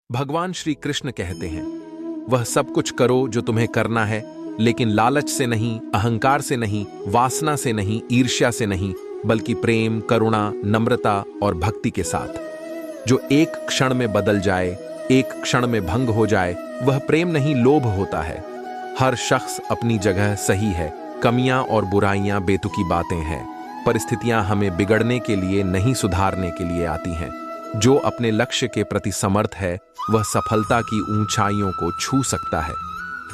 भगवान श्री कृष्ण कहते हैं, वह सब कुछ करो जो तुम्हें करना है, लेकिन लालच से नहीं, अहंकार से नहीं, वासना से नहीं, ईर्ष्या से नहीं, बल्कि प्रेम, करुणा, नम्रता और भक्ति के साथ। जो एक क्षण में बदल जाए, एक क्षण में भंग हो जाए, वह प्रेम नहीं, लोभ होता है। हर शख्स अपनी जगह सही है, कमियां और बुराइयां बेतुकी बातें हैं। परिस्थितियां हमें बिगड़ने के लिए नहीं, सुधारने के लिए आती हैं। जो अपने लक्ष्य के प्रति समर्थ है, वह सफलता की ऊंचाइयों को छू सकता है।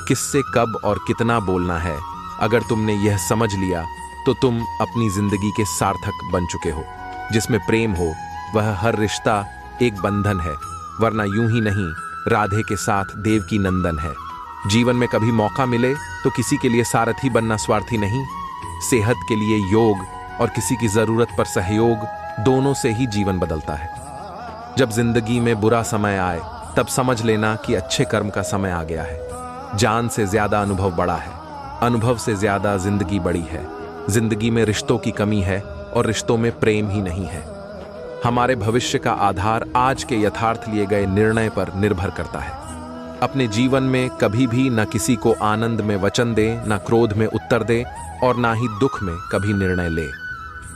किससे कब और कितना बोलना है, अगर तुमने यह समझ लिया तो तुम अपनी जिंदगी के सार्थक बन चुके हो। जिसमें प्रेम हो, वह हर रिश्ता एक बंधन है, वरना यूं ही नहीं, राधे के साथ देवकी नंदन है। जीवन में कभी मौका मिले तो किसी के लिए सारथी बनना स्वार्थी नहीं। सेहत के लिए योग और किसी की जरूरत पर सहयोग, दोनों से ही जीवन बदलता है। जब जिंदगी में बुरा समय आए, तब समझ लेना कि अच्छे कर्म का समय आ गया है। जान से ज्यादा अनुभव बड़ा है, अनुभव से ज्यादा जिंदगी बड़ी है। जिंदगी में रिश्तों की कमी है और रिश्तों में प्रेम ही नहीं है। हमारे भविष्य का आधार आज के यथार्थ लिए गए निर्णय पर निर्भर करता है। अपने जीवन में कभी भी न किसी को आनंद में वचन दे, न क्रोध में उत्तर दे और ना ही दुख में कभी निर्णय ले।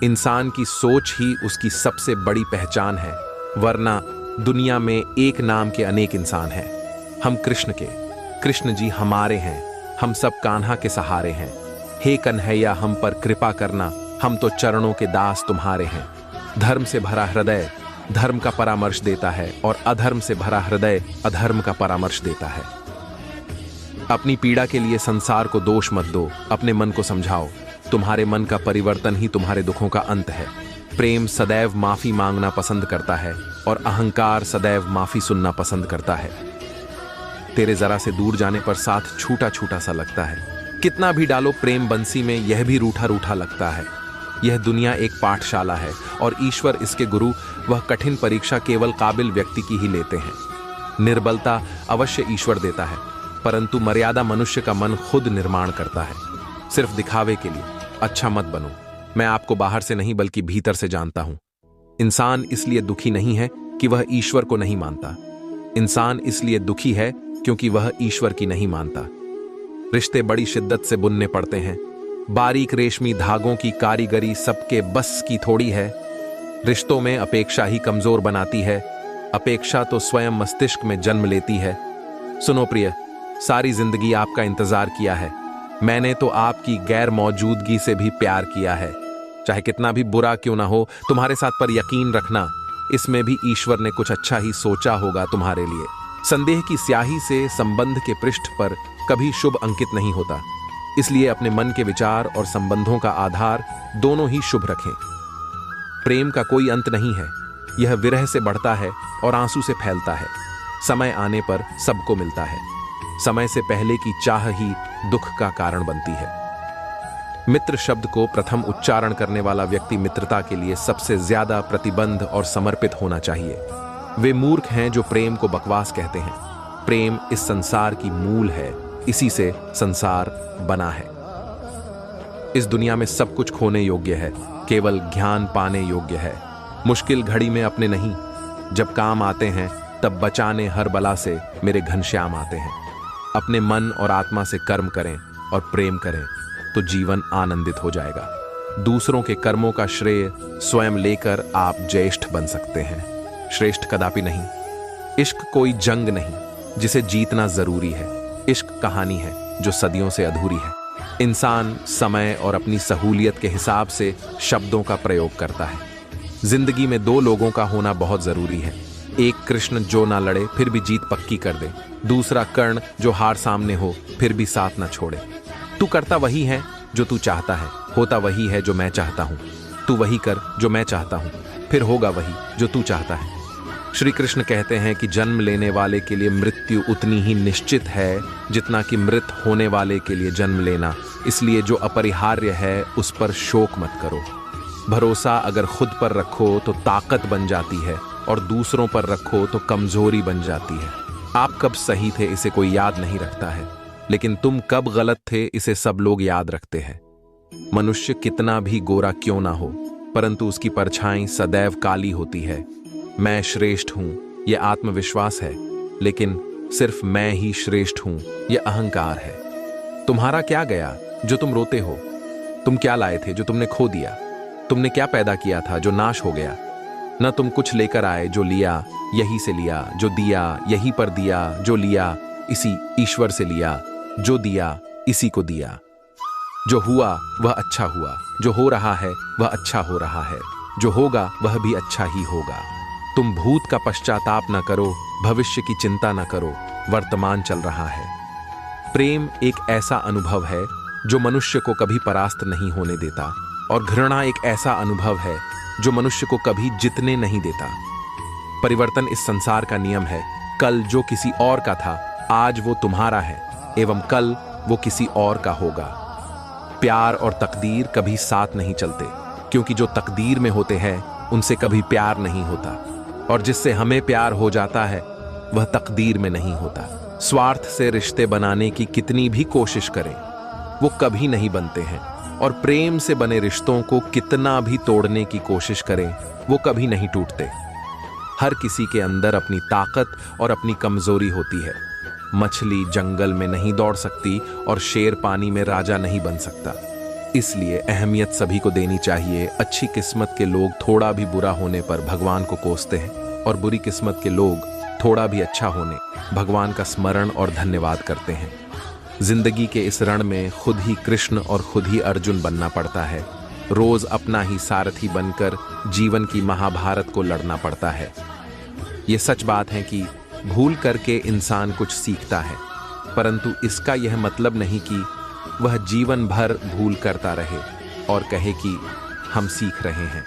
इंसान की सोच ही उसकी सबसे बड़ी पहचान है, वरना दुनिया में एक नाम के अनेक इंसान हैं। हम कृष्ण के, कृष्ण जी हमारे हैं, हम सब कान्हा के सहारे हैं। हे कन्हैया, हम पर कृपा करना, हम तो चरणों के दास तुम्हारे हैं। धर्म से भरा हृदय धर्म का परामर्श देता है और अधर्म से भरा हृदय अधर्म का परामर्श देता है। अपनी पीड़ा के लिए संसार को दोष मत दो, अपने मन को समझाओ। तुम्हारे मन का परिवर्तन ही तुम्हारे दुखों का अंत है। प्रेम सदैव माफी मांगना पसंद करता है और अहंकार सदैव माफी सुनना पसंद करता है। तेरे जरा से दूर जाने पर साथ छूटा छूटा सा लगता है। कितना भी डालो प्रेम बंसी में, यह भी रूठा रूठा लगता है। यह दुनिया एक पाठशाला है और ईश्वर इसके गुरु। वह कठिन परीक्षा केवल काबिल व्यक्ति की ही लेते हैं। निर्बलता अवश्य ईश्वर देता है, परंतु मर्यादा मनुष्य का मन खुद निर्माण करता है। सिर्फ दिखावे के लिए अच्छा मत बनो। मैं आपको बाहर से नहीं बल्कि भीतर से जानता हूं। इंसान इसलिए दुखी नहीं है कि वह ईश्वर को नहीं मानता। इंसान इसलिए दुखी है क्योंकि वह ईश्वर की नहीं मानता। रिश्ते बड़ी शिद्दत से बुनने पड़ते हैं। बारीक रेशमी धागों की कारीगरी सबके बस की थोड़ी है। रिश्तों में अपेक्षा ही कमजोर बनाती है। अपेक्षा तो स्वयं मस्तिष्क में जन्म लेती है। सुनो प्रिय, सारी जिंदगी आपका इंतजार किया है। मैंने तो आपकी गैर मौजूदगी से भी प्यार किया है। चाहे कितना भी बुरा क्यों ना हो, तुम्हारे साथ पर यकीन रखना, इसमें भी ईश्वर ने कुछ अच्छा ही सोचा होगा तुम्हारे लिए। संदेह की स्याही से संबंध के पृष्ठ पर कभी शुभ अंकित नहीं होता, इसलिए अपने मन के विचार और संबंधों का आधार दोनों ही शुभ रखें। प्रेम का कोई अंत नहीं है। यह विरह से बढ़ता है और आंसू से फैलता है। समय आने पर सबको मिलता है। समय से पहले की चाह ही दुख का कारण बनती है। मित्र शब्द को प्रथम उच्चारण करने वाला व्यक्ति मित्रता के लिए सबसे ज्यादा प्रतिबद्ध और समर्पित होना चाहिए। वे मूर्ख हैं जो प्रेम को बकवास कहते हैं। प्रेम इस संसार की मूल है, इसी से संसार बना है। इस दुनिया में सब कुछ खोने योग्य है, केवल ज्ञान पाने योग्य है। मुश्किल घड़ी में अपने नहीं, जब काम आते हैं तब बचाने हर बला से मेरे घनश्याम आते हैं। अपने मन और आत्मा से कर्म करें और प्रेम करें तो जीवन आनंदित हो जाएगा। दूसरों के कर्मों का श्रेय स्वयं लेकर आप ज्येष्ठ बन सकते हैं, श्रेष्ठ कदापि नहीं। इश्क कोई जंग नहीं जिसे जीतना जरूरी है। इश्क कहानी है जो सदियों से अधूरी है। इंसान समय और अपनी सहूलियत के हिसाब से शब्दों का प्रयोग करता है। जिंदगी में दो लोगों का होना बहुत जरूरी है। एक कृष्ण जो ना लड़े फिर भी जीत पक्की कर दे, दूसरा कर्ण जो हार सामने हो फिर भी साथ ना छोड़े। तू करता वही है जो तू चाहता है, होता वही है जो मैं चाहता हूं। तू वही कर जो मैं चाहता हूं, फिर होगा वही जो तू चाहता है। श्री कृष्ण कहते हैं कि जन्म लेने वाले के लिए मृत्यु उतनी ही निश्चित है जितना कि मृत होने वाले के लिए जन्म लेना। इसलिए जो अपरिहार्य है उस पर शोक मत करो। भरोसा अगर खुद पर रखो तो ताकत बन जाती है और दूसरों पर रखो तो कमजोरी बन जाती है। आप कब सही थे इसे कोई याद नहीं रखता है, लेकिन तुम कब गलत थे इसे सब लोग याद रखते हैं। मनुष्य कितना भी गोरा क्यों ना हो, परंतु उसकी परछाई सदैव काली होती है। मैं श्रेष्ठ हूं, यह आत्मविश्वास है। लेकिन सिर्फ मैं ही श्रेष्ठ हूं, यह अहंकार है। तुम्हारा क्या गया जो तुम रोते हो? तुम क्या लाए थे जो तुमने खो दिया? तुमने क्या पैदा किया था जो नाश हो गया? न तुम कुछ लेकर आए, जो लिया यही से लिया, जो दिया यहीं पर दिया, जो लिया इसी ईश्वर से लिया, जो दिया इसी को दिया। जो हुआ वह अच्छा हुआ, जो हो रहा है वह अच्छा हो रहा है, जो होगा वह भी अच्छा ही होगा। तुम भूत का पश्चाताप न करो, भविष्य की चिंता न करो, वर्तमान चल रहा है। प्रेम एक ऐसा अनुभव है जो मनुष्य को कभी परास्त नहीं होने देता, और घृणा एक ऐसा अनुभव है जो मनुष्य को कभी जीतने नहीं देता। परिवर्तन इस संसार का नियम है। कल जो किसी और का था, आज वो तुम्हारा है, एवं कल वो किसी और का होगा। प्यार और तकदीर कभी साथ नहीं चलते, क्योंकि जो तकदीर में होते हैं उनसे कभी प्यार नहीं होता, और जिससे हमें प्यार हो जाता है वह तकदीर में नहीं होता। स्वार्थ से रिश्ते बनाने की कितनी भी कोशिश करें, वो कभी नहीं बनते हैं, और प्रेम से बने रिश्तों को कितना भी तोड़ने की कोशिश करें, वो कभी नहीं टूटते। हर किसी के अंदर अपनी ताकत और अपनी कमजोरी होती है। मछली जंगल में नहीं दौड़ सकती और शेर पानी में राजा नहीं बन सकता। इसलिए अहमियत सभी को देनी चाहिए। अच्छी किस्मत के लोग थोड़ा भी बुरा होने पर भगवान को कोसते हैं, और बुरी किस्मत के लोग थोड़ा भी अच्छा होने भगवान का स्मरण और धन्यवाद करते हैं। जिंदगी के इस रण में खुद ही कृष्ण और खुद ही अर्जुन बनना पड़ता है। रोज अपना ही सारथी बनकर जीवन की महाभारत को लड़ना पड़ता है। ये सच बात है कि भूल करके इंसान कुछ सीखता है, परंतु इसका यह मतलब नहीं कि वह जीवन भर भूल करता रहे और कहे कि हम सीख रहे हैं।